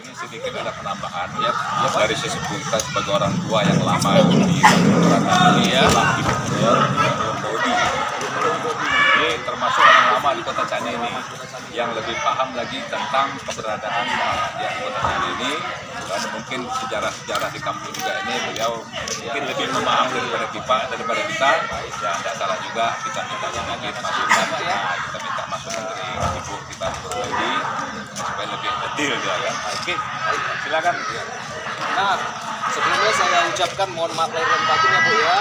ini sedikit ada penambahan ya, dari sisi kita sebagai orang tua yang lama di peradaban ini ya, Bodi. Ini termasuk orang lama di Kota Cani ini yang lebih paham lagi tentang keberadaan yang di Kota Cani ini, dan mungkin sejarah-sejarah di kampung juga ini beliau mungkin lebih memahami daripada kita. Ya tidak salah juga kita minta sedikit masukan, kita minta masukan dari ibu kita Bodi supaya lebih detail dia kan. Oke, silakan. Nah, sebelumnya saya ucapkan mohon maaf lahir dan batin ya Bu ya.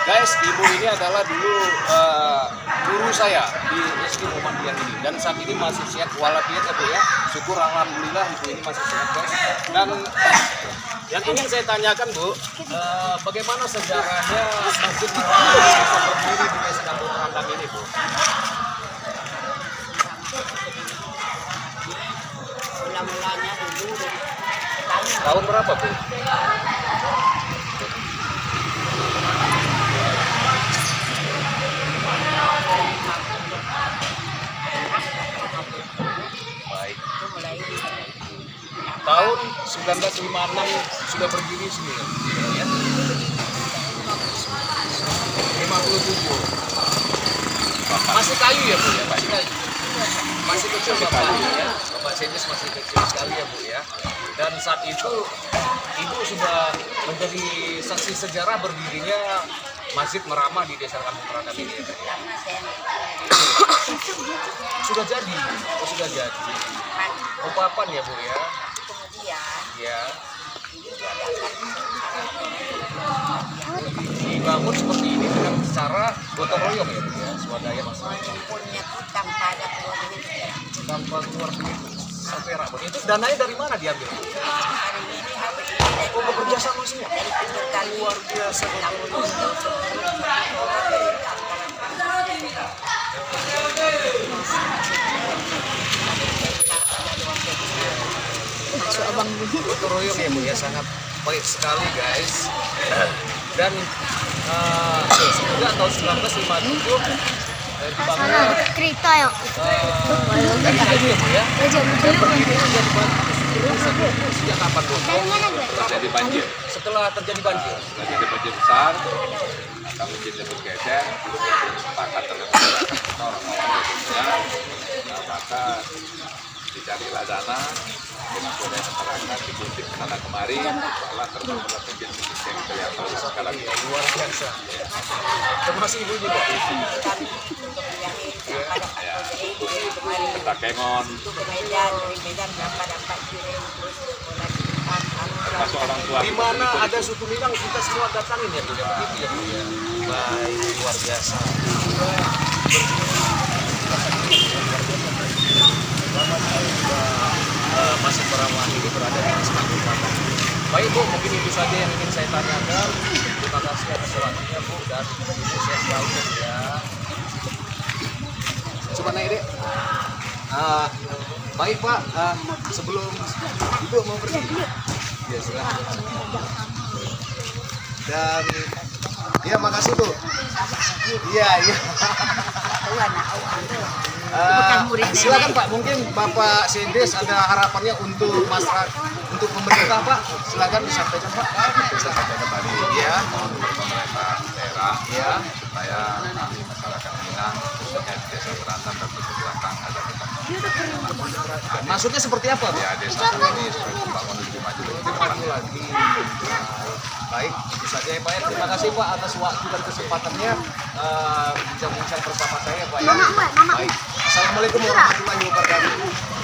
Guys, ibu ini adalah dulu guru saya di SD Muhammadiyah ini, dan saat ini masih sehat walafiat ya Bu ya. Syukur alhamdulillah ibu ini masih sehat guys. Dan yang ingin saya tanyakan Bu, bagaimana sejarahnya Masjid Marwah bisa berdiri di Desa Kampung Kerandang ini Bu? Mula-mulanya dulu dari Tahun berapa Bu? Baik. itu mulai Tahun 1956 sudah berdiri sini ya. 57. Masih kayu ya Bu ya? Masih kayu. Masih kecil Bapak ya. Bapak Sedes masih kecil sekali ya Bu ya. Dan saat itu Ibu sudah menjadi saksi sejarah berdirinya Masjid Merama di Desa Kampung Kerandang ini ya. karena saya Sudah jadi. Oh, sudah jadi. Oh, papan ya Bu ya? kemudian Ya. ini diadakan Dibangun seperti ini dengan cara gotong royong ya Bu ya, swadaya masyarakat. mengumpulnya tuh tanpa ada keluar duit. Tanpa keluar duit sampai rapat. Itu dananya dari mana diambil? Hari ini habis ini dari Oh, bekerja sama semua. dari pinggir kali Luar biasa gotong royong. masuk abang dulu. Gotong royong ya Bu ya, sangat baik sekali guys. Dan sejak tahun 1957 dibangun Cerita ya. dari kayu ya Bu ya. Belajar Dan berdiri menjadi batu sejak kapan Bu? Dari mana gue? Terjadi banjir. Setelah terjadi banjir. Terjadi banjir besar, maka masjidnya bergeser, sepakat terhadap orang-orang Indonesia, nah, maka dicarilah dana dengan swadaya masyarakat digunting ke sana kemari, malah terbangunlah masjid yang kelihatan sekarang ini. Luar biasa. Termasuk Ibu juga. Kota Kengon, Itu ke Medan, dari Medan dapat kirim terus termasuk orang tua. Di mana ada suku Minang kita semua datangin ya Bu ya. Begitu ya Bu ya. Baik, luar biasa. Masjid Merama ini berada di Desa Kampung Kerandang. Baik Bu, mungkin itu saja yang ingin saya tanyakan. Terima kasih atas waktunya Bu, dan Ibu sehat selalu ya. Coba naik dek. Baik Pak, sebelum Ibu mau pergi. Ya silakan. Dan ya makasih Bu. Iya iya. Silakan Pak, mungkin Bapak Sedes ada harapannya untuk masyarakat, untuk pemerintah Pak. Silakan disampaikan Pak. Sampaikan tadi Ya. untuk pemerintah daerah Ya. supaya masyarakat Minang khususnya di desa Kerandang dan Desa Belakang ada kita Maksudnya seperti apa Pak? ya desa ini supaya membangun lebih maju lagi ke depan. Maju lagi. Baik, itu saja ya Pak. Terima kasih Pak atas waktu dan kesempatannya bincang-bincang bersama saya Pak ya. Mama, Baik. Assalamualaikum warahmatullahi wabarakatuh.